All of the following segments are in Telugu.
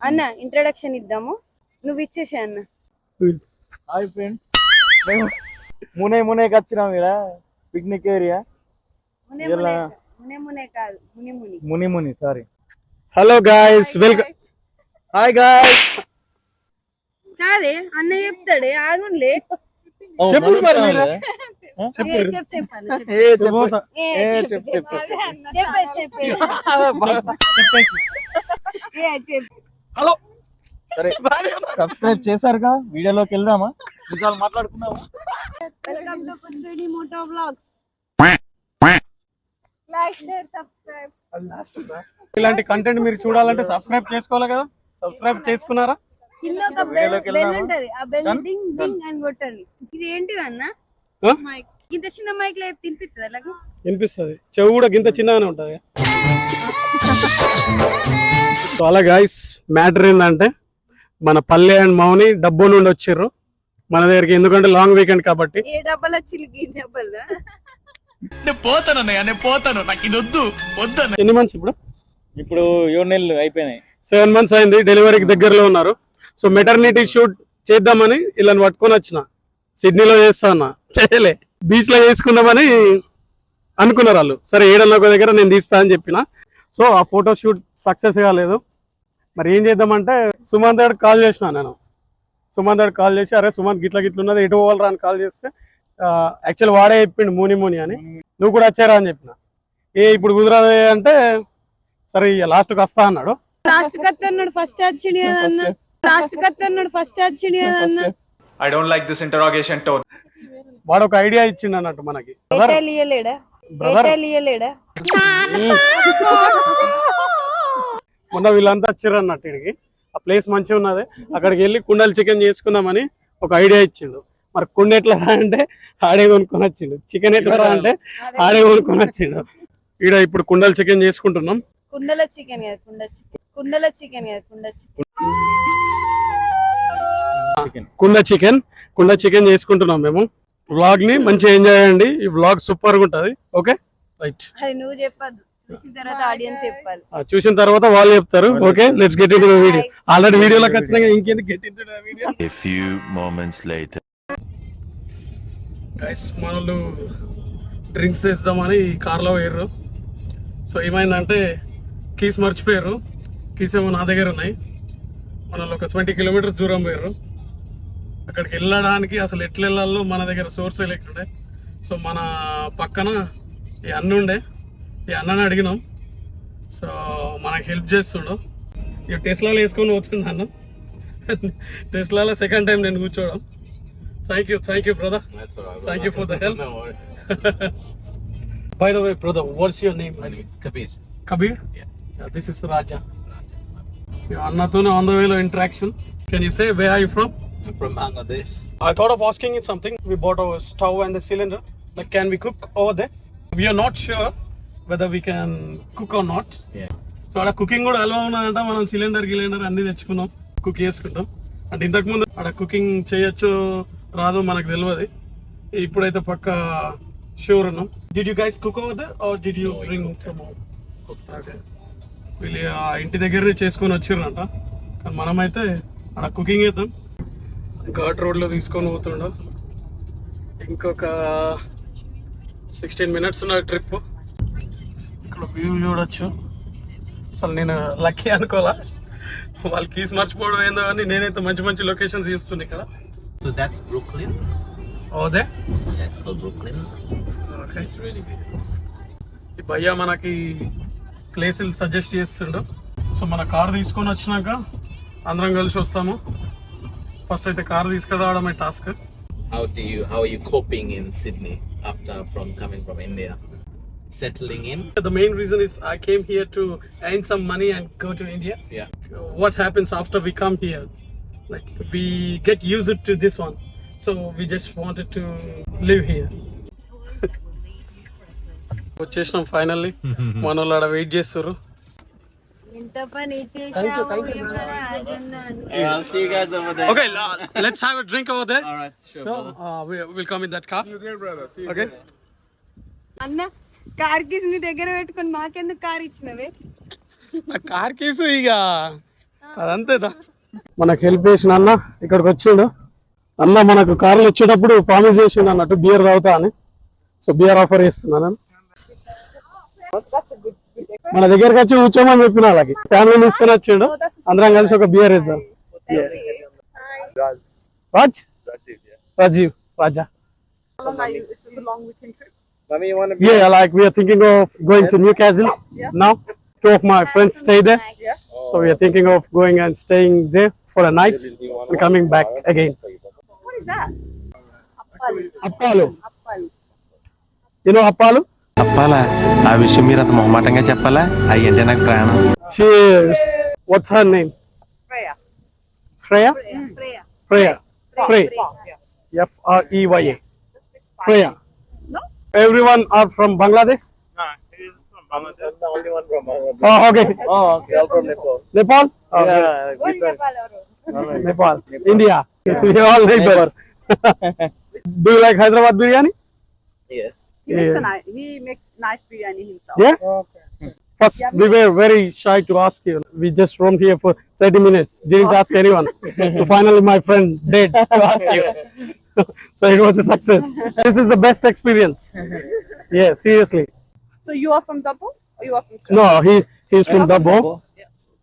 అన్న ఇంట్రడక్షన్ ఇద్దాము, నువ్వు ఇచ్చేసే అన్న. హాయ్ ఫ్రెండ్, మేము మునేకి వచ్చినాం ఇక్కడ పిక్నిక్ ఏరియా. ముని sorry. Hello guys, welcome. Hi guys. కాదే అన్న చెప్తాడే, ఆగుండే. చెప్పు మరి మీరు. హలో, సరే సబ్స్క్రైబ్ చేశారుగా, వీడియోలోకి వెళ్దామా, నిజాలు మాట్లాడుకుందామా. వెల్కమ్ టు పుష్పేని మోటో వ్లాగ్స్. Like share subscribe. ఇలాంటి కంటెంట్ మీరు చూడాలంటే సబ్స్క్రైబ్ చేసుకోవాలి కదా. సబ్స్క్రైబ్ చేసుకున్నారా? కింద ఒక బెల్ ఉంటది, ఆ బెల్ డింగ్ డింగ్ అని కొట్టండి. ఇది ఏంటిది అన్న? మైక్. ఇంత చిన్న మైక్ లో తినిపిస్తుంది అలాగే వినిపిస్తుంది, చెవు కూడా గింత చిన్నగానే ఉంటది. సో అలా గాయ్స్, మ్యాటర్ ఏంటంటే మన పల్లె అండ్ మౌని డబ్బు నుండి వచ్చిర్రు మన దగ్గరికి. ఎందుకంటే లాంగ్ వీకెండ్ కాబట్టి. ఏ డబ్బలు వచ్చింది? ఈ డబ్బలు నేను పోతాను, నాకు ఇది వద్దు. ఎన్ని మంత్స్ ఇప్పుడు? 7 నెలలు అయిపోయినాయి. 7 months అయింది. డెలివరీకి దగ్గరలో ఉన్నారు. సో మెటర్నిటీ షూట్ చేద్దామని ఇలా పట్టుకొని వచ్చిన. సిడ్నీలో చేస్తా అన్న, చేయలే. బీచ్ లో చేసుకుందామని అనుకున్నారు వాళ్ళు. సరే ఏడన్నా ఒక దగ్గర నేను తీస్తా అని చెప్పిన. సో ఆ ఫోటో షూట్ సక్సెస్ కాలేదు. మరి ఏం చేద్దామంటే సుమంత్ గారికి కాల్ చేసిన నేను. సుమంత్ గారికి కాల్ చేసి, అరే సుమంత్ గిట్ల ఉన్నది, ఎటు పోవాలరా అని కాల్ చేస్తే యాక్చువల్ వాడే చెప్పిండు ముని అని. నువ్వు కూడా వచ్చారా అని చెప్పిన. ఇప్పుడు కుదరదు అంటే సరే లాస్ట్కి వస్తా అన్నాడు. లాస్ట్ కత్తన్నాడు, ఫస్ట్ వచ్చింది కదా అన్న. లాస్ట్ కత్తన్నాడు, ఫస్ట్ వచ్చింది కదా అన్న. I don't like this interrogation tone. వాడు ఒక ఐడియా ఇచ్చిండు అన్నట్టు మనకి. మొన్న వీళ్ళంతా వచ్చారు అన్నట్టు ఇడికి. ఆ ప్లేస్ మంచిగా ఉన్నది, అక్కడికి వెళ్ళి కుండలు చికెన్ చేసుకుందామని ఒక ఐడియా ఇచ్చిండు. మరి కుండ ఎట్లా రా అంటే ఆడే కొనుక్కొని వచ్చిండు. చికెన్ ఎట్లా రా అంటే ఆడే కొనుక్కొని వచ్చిండు. ఈడ ఇప్పుడు కుండలు చికెన్ చేసుకుంటున్నాం. కుండల చికెన్ కదా, కుండ చికెన్ చేసుకుంటున్నాం మేము. వ్లాగ్ ని మంచిగా ఎంజాయ్ చేయండి. ఈ వ్లాగ్ సూపర్ గా ఉంటది. Okay right. అది నువ్వు చెప్పద్దు, చూసిన తర్వాత ఆడియన్స్ చెప్పాలి. చూసిన తర్వాత వాళ్ళు చెప్తారు. Okay, let's get into the video. Already వీడియోలో ఖచ్చితంగా ఇంకేంటి get into the video. A few moments later. Guys, మనోళ్ళు డ్రింక్స్ చేద్దామని కార్లో పోయారు. సో ఏమైందంటే కీస్ మర్చిపోయారు. కీస్ ఏమో నా దగ్గర ఉన్నాయి. మనలో ఒక 20 kilometers దూరం పోయారు. అక్కడికి వెళ్ళడానికి అసలు ఎట్లా వెళ్ళాలో మన దగ్గర సోర్సే లేకుండే. సో మన పక్కన ఈ అన్న ఉండే, ఈ అన్నని అడిగినాం. సో మనకు హెల్ప్ చేస్తుండు. ఇక టెస్లాలో వేసుకొని పోతుండే అన్న. టెస్లాలో సెకండ్ టైం నేను కూర్చోవడం. Thank you brother. Thank you for the help. By the way, brother, what's your name? My name is Kabir. Kabir? Yeah, this is Raja. Annatone on the way lo interaction. Can you say where are you from? I'm from Bangladesh. I thought of asking you something. We bought our stove and the cylinder. Like, can we cook over there? We are not sure whether we can cook or not. Yeah. So అక్కడ కుకింగ్ కూడా అలవా ఉన్నదంట. మనం సిలిండర్ అన్ని తెచ్చుకున్నాం, కుక్ చేసుకుంటాం. అంటే ఇంతకు ముందు అక్కడ కుకింగ్ చేయొచ్చు రాదు మనకు తెలియదు. ఇప్పుడైతే పక్క షూర్ ఉన్నాం. Did you guys cook over there or did you bring from home? Okay. వీళ్ళు ఇంటి దగ్గరనే చేసుకొని వచ్చిర్రంట. కానీ మనమైతే అక్కడ కుకింగ్ చేద్దాం. ఘాట్ రోడ్లో తీసుకొని పోతుండ. ఇంకొక 16 minutes ఉన్న ట్రిప్. ఇక్కడ వ్యూ చూడొచ్చు. అసలు నేను లక్కీ అనుకోవాలా, వాళ్ళు కీస్ మర్చిపోవడం ఏందో అని నేనైతే మంచి లొకేషన్స్ చూస్తున్నా ఇక్కడ. So that's Brooklyn. Oh, there? Yeah, it's called Brooklyn. Okay. It's really beautiful. ఈ భయ్యా మనకి ప్లేసులు సజెస్ట్ చేస్తుండు. సో మన కార్ తీసుకొని వచ్చినాక అందరం కలిసి వస్తాము. ఫస్ట్ అయితే కార్ తీసుకురావడమే task. How are you coping in Sydney from coming from India? Settling in? The main reason is I came here to earn some money and go to India. Yeah. What happens after we come here? Like, we get used to this one. So we just wanted to live here. వచ్చేసినాం ఫైనల్లీ. మన వాళ్ళు ఆడ వెయిట్ చేస్తారు. ఎంత పని చేసావు. I'll see you guys over there. Okay, let's have a drink over there. All right, sure. So we'll come in that car. Okay. అన్న, కార్ కీస్ నీ దగ్గర పెట్టుకొని మాకెందుకు కార్ ఇచ్చినవే? కార్ కీసు ఇక అదంతేదా మనకు హెల్ప్ చేసిన అన్న ఇక్కడికి వచ్చిండు. అన్న మనకు కార్లు వచ్చేటప్పుడు ప్రామిస్ చేసిండు అన్నట్టు బియర్ తాగుతా అని. సో బియర్ ఆఫర్ చేస్తున్నాను. మన దగ్గరకు వచ్చి కూర్చోమని చెప్పిన వాళ్ళకి ఫ్యామిలీ తీసుకొని వచ్చిండు. అందరం కలిసి ఒక బియర్ వేద్దాం. రాజ్ రాజీవ్ రాజా. Mommy, you want to Yeah, like we are thinking of going to Newcastle now. Two of my friends stay there. So we are thinking of going and staying there for a night and coming back again. What is that? Appalu. Appalu. You know Appalu? చెప్పాలా ఆ విషయం మీరు అంత మొహమాటంగా చెప్పాలా అయ్యంటే నాకు ప్రాణం. Cheers. What's her name? Freya. Freya? Freya. Freya. Freya. F-R-E-Y-A. Freya. No? Everyone are from Bangladesh? I'm the only one from Bangladesh. Oh, okay. Oh, okay. All from Nepal. Nepal? Okay. Yeah, What we is Nepal? Nepal. India. We are all neighbors. Do you like Hyderabad biryani? Yes. He makes nice biryani himself. Yeah? First, we were very shy to ask you. We just roamed here for 30 minutes. Didn't ask anyone. So finally my friend did to ask you. So it was a success. This is the best experience. Yeah, seriously. So you are from Dabbo? Or you are from Sri? No, he's from Dabbo.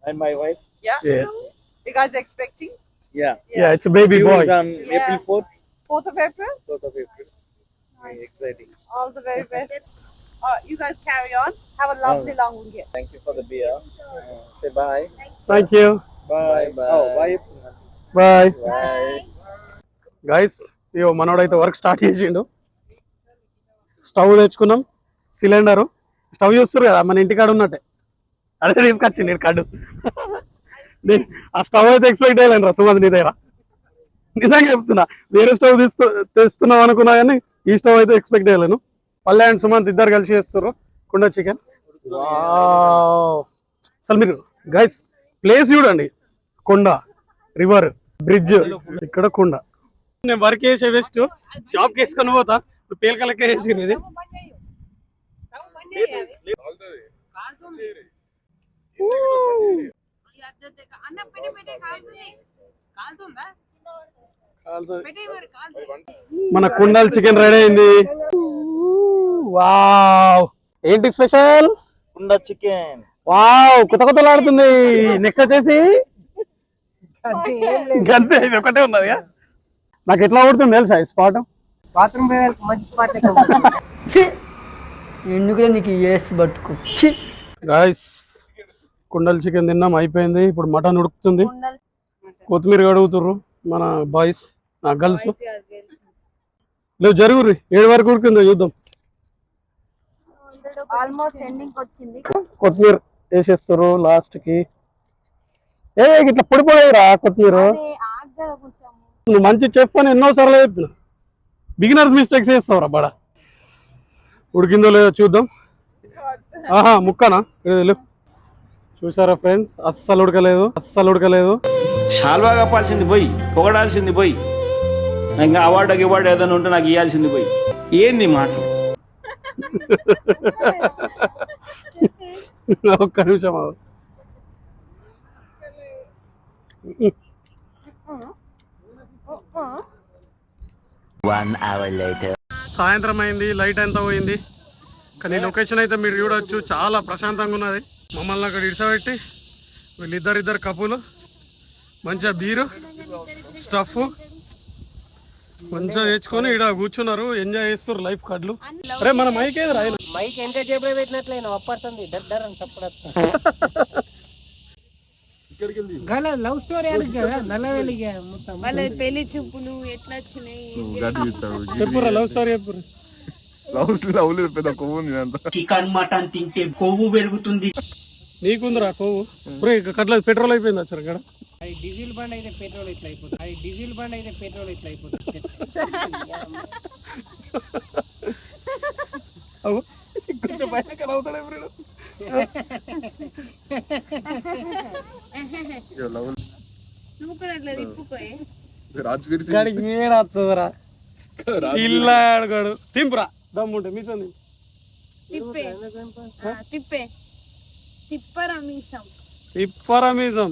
And my wife? Yeah? Yeah. You guys are expecting? Yeah. Yeah, it's a baby Due boy. is on April 4th. 4th of April? 4th of April. Very exciting. All the very best. You guys carry on. Have a lovely long weekend. Thank you for the beer. Say bye. Thank you. Bye. Bye. Oh, bye. Bye. Bye. Guys ఇయో మనోడైతే వర్క్ స్టార్ట్ చేసిండు. స్టవ్ తెచ్చుకున్నాం, సిలిండరు. స్టవ్ చూస్తారు కదా మన ఇంటికాడ ఉన్నట్టే అదే తీసుకొచ్చింది నేను కడ్డు. ఆ స్టవ్ అయితే ఎక్స్పెక్ట్ చేయలేను రా సుమంత్ నీ దగ్గర. నిజంగా చెప్తున్నా, వేరే స్టవ్ తెస్తున్నాం అనుకున్నా కానీ ఈ స్టవ్ అయితే ఎక్స్పెక్ట్ చేయలేను. పల్లె అండ్ సుమంత్ ఇద్దరు కలిసి చేస్తారు కుండ చికెన్. అసలు మీరు గైస్ ప్లేస్ చూడండి, కొండ, రివర్, బ్రిడ్జ్, ఇక్కడ కొండ. నేను వర్క్ చేసే వేస్ట్ జాబ్ చేసుకొని పోతా, పేలక లెక్క చేసి ఇది మన కుండల్ చికెన్ రెడీ అయింది. వావ్, ఏంటి స్పెషల్? కుండ చికెన్. వావ్, కొత్త కొత్తలాడుతుంది. నెక్స్ట్ వచ్చేసి గంతే, ఇది ఒకటే ఉన్నది. నాకు ఎట్లా కొడుతుంది తెలుసా ఈ స్పాట్? బాత్రూమ్ మంచి స్పాట్ ఎందుకులే నీకు ఏసి పట్టుకో. గాయస్ కుండల్ చికెన్ తిన్నాం, అయిపోయింది. ఇప్పుడు మటన్ ఉడుకుతుంది, కొత్తిమీర కడుగుతుర్రు మన బాయ్స్, నా గర్ల్స్. లేవు జరుగుర్రి, 7 వరకు ఉడికిందో చూద్దాం. ఆల్మోస్ట్ ఎండింగ్ వచ్చింది. కొత్తిమీర వేసేస్తారు లాస్ట్ కి. ఏ ఇట్లా పొడి పొడిరా కొత్తిమీర. నువ్వు మంచి చెఫ్ అని ఎన్నోసార్లు చెప్పిన, బిగినర్స్ మిస్టేక్స్ చేస్తావురా బడా. ఉడికిందో లేదో చూద్దాం. ఆహా ముక్కనా, చూసారా ఫ్రెండ్స్, అస్సలు ఉడకలేదు. షాల్వా కప్పాల్సింది పోయి, పొగడాల్సింది పోయి, ఇంకా అవార్డు ఏదైనా ఉంటే నాకు ఇవ్వాల్సింది పోయి. ఏంది మాట? ఒక్క నిమిషం. సాయంత్రం అయింది, లైట్ అంతా పోయింది, కానీ లొకేషన్ అయితే మీరు చూడవచ్చు, చాలా ప్రశాంతంగా ఉన్నది. మమ్మల్ని అక్కడ ఇడిసబెట్టి వీళ్ళిద్దరు కప్పులు మంచిగా బీరు స్టఫ్ మంచిగా తెచ్చుకొని ఇక్కడ కూర్చున్నారు, ఎంజాయ్ చేస్తారు లైఫ్ కడ్లు. అరే మన మైక్ ఏది రాయలు, మైక్ ఎంత చేపలు పెట్టినట్లయినా ఒప్పడుతుంది డర్ అని చెప్పడం. లవ్ స్టోరీ కదా నల్లవెల్లిగా మొత్తం వాళ్ళ పెళ్లి చూపులు ఎట్లా వచ్చినాయి చెప్పురా, లవ్ స్టోరీ చెప్పురా. చికెన్ మటన్ తింటే కొవ్వు పెరుగుతుంది. నీకుందిరా కొవ్వు, కట్ల పెట్రోల్ అయిపోయింది వచ్చారు ఇక్కడ. అది డీజిల్ బండ్ అయితే పెట్రోల్ ఇట్లా అయిపోతుంది. కొంచెం భయంకర అవుతాడు ఎప్పుడు. నువ్వు కూడా అట్లా తిప్పుకోయే. ఏడవుతుందిరా ఇల్లా అడగాడు. తింపురా దమ్ముంటే మీసం తిప్పే తిప్పరా మీసం. ఇప్పరమిజం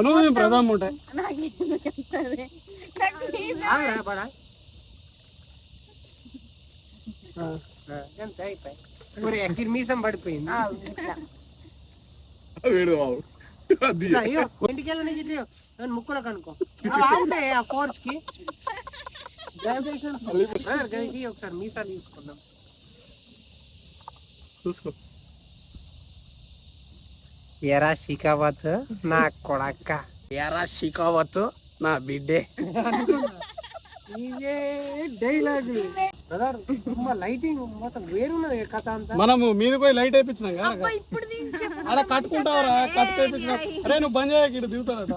నువ్వు ప్రధానం ఉంటాయి ఆగరా బడా ఎంత అయిపోయి ఒరే ఎక్కిరి మీసం పడిపోయింది అయ్యో ఇంటికి వెళ్ళని ముక్కులకు అనుకో బాగుంటాయి ఆ ఫోర్స్ కి ఒకసారి మీసాలు తీసుకుందాం చూసుకో ఎరా షికావత్ నా కొడక్క ఎరా షికావత్ నా బిడ్డే ఇవే డైలాగులు లైటింగ్ మొత్తం వేరున్నది కథ అంతా మనము మీద పోయి లైట్ వేయించినాం కదా అలా కట్టుకుంటావరా కట్టుకొచ్చినా అరే నువ్వు బంద్ చేయక ఇటు దిగుతాడట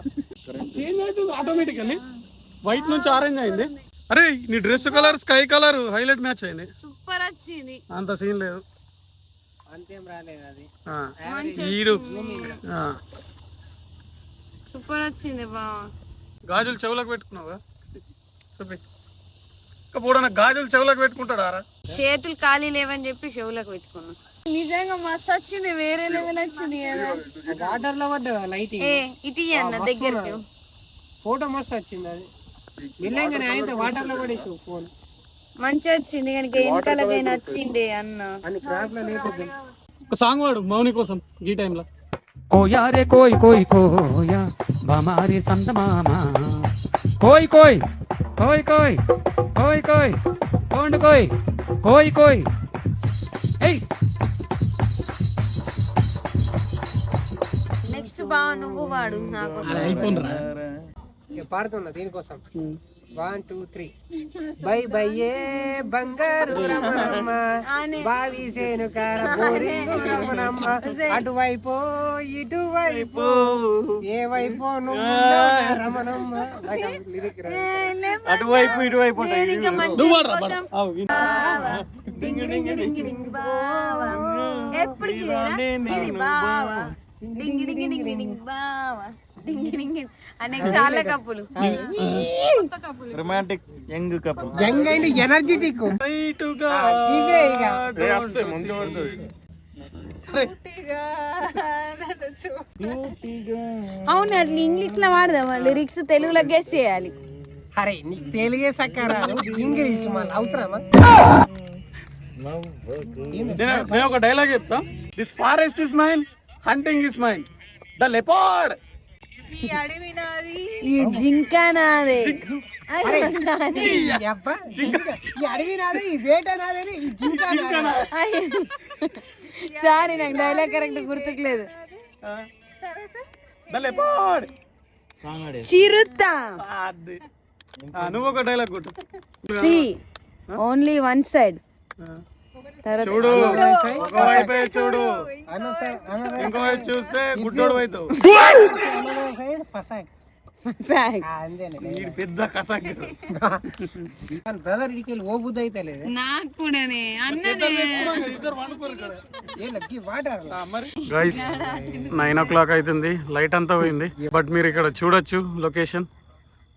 చేంజ్ అవుతుంది ఆటోమేటికల్లీ వైట్ నుంచి ఆరెంజ్ అయింది అరే నీ dress colour sky colour highlight match అయింది సూపర్ వచ్చింది అంత సీన్ లేదు అంతేం రాలేదు అది ఈడు సూపర్ వచ్చింది బావ గాజులు చెవులకు పెట్టుకున్నావా చూపి ఇంకా గాజులు చెవులకు పెట్టుకుంటాడా రా చేతులు ఖాళీ లేవని చెప్పి చెవులకు పెట్టుకున్నా నిజంగా మస్తు వచ్చింది వేరే లెవెల్ వచ్చింది కదా వాటర్ లో పడ్డా లైటింగ్ ఏ ఇటు అన్న దగ్గరికి ఫోటో మస్తు వచ్చింది అది నిల్లంగానే అయితే వాటర్ లో పడేసి ఫోన్ మంచి వచ్చింది కానీ వెనకాలకై నచ్చిండే అన్న అని క్రాఫ్ లో లేకపోతే ఒక సాంగ్ వాడు మౌని కోసం ఈ టైంలో कोया रे कोई कोई कोया हमारी संत मामा कोई कोई कोई कोई कोई कोई कौन कोई कोई कोई ए నెక్స్ట్ బావ నువ్వు వాడు నాకు అయిపోయినరా పాడుతున్నా దీనికోసం 1 2 3 బై బై ఏ బంగారు రమణమ్మ బావి సేను కార బోరింగు రమణమ్మ అటువైపు ఇటువైపు ఏ వైపు నువ్వు రమణమ్మ అటువైపు ఇటువైపు ఎప్పటికి బావా చాలా కప్పులు రొమాంటిక్ యంగ్ కపుల్ యంగ్ అయిన ఎనర్జెటిక్ ఇవే ఇక అవును అట్లా ఇంగ్లీష్ లో వాడదాం లిరిక్స్ తెలుగులో గెస్ చేయాలి అరే నీకు తెలుగే సక్కరా ఇంగ్లీష్ మళ్ళీ అవసరమా నేను ఒక డైలాగ్ చెప్తా this forest is mine hunting is mine the leopard ఈ అడవి నాది ఈ జింక నాదే ఈ అడవి నాదే ఈ వేట నాదే ఈ జింక సారీ నాకు డైలాగ్ కరెక్ట్ గుర్తుకులేదు ద లెపర్డ్ చిరుత నువ్వు ఒక డైలాగ్ కొట్టు సి ఓన్లీ వన్ సైడ్ చూడు ఒకవైపే చూడు ఇంకో వైపు చూస్తే గుడ్డోడు అవుతావు పెద్ద కసాక్ బ్రదర్ ఇడికి ఓ బుద్ధి అయితే లేదు నాకు కూడానే గైస్ 9 o'clock అవుతుంది లైట్ అంతా పోయింది బట్ మీరు ఇక్కడ చూడొచ్చు లొకేషన్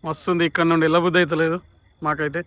మస్తుంది ఇక్కడ నుండి వెళ్ళబుద్ధి అయితే లేదు మాకైతే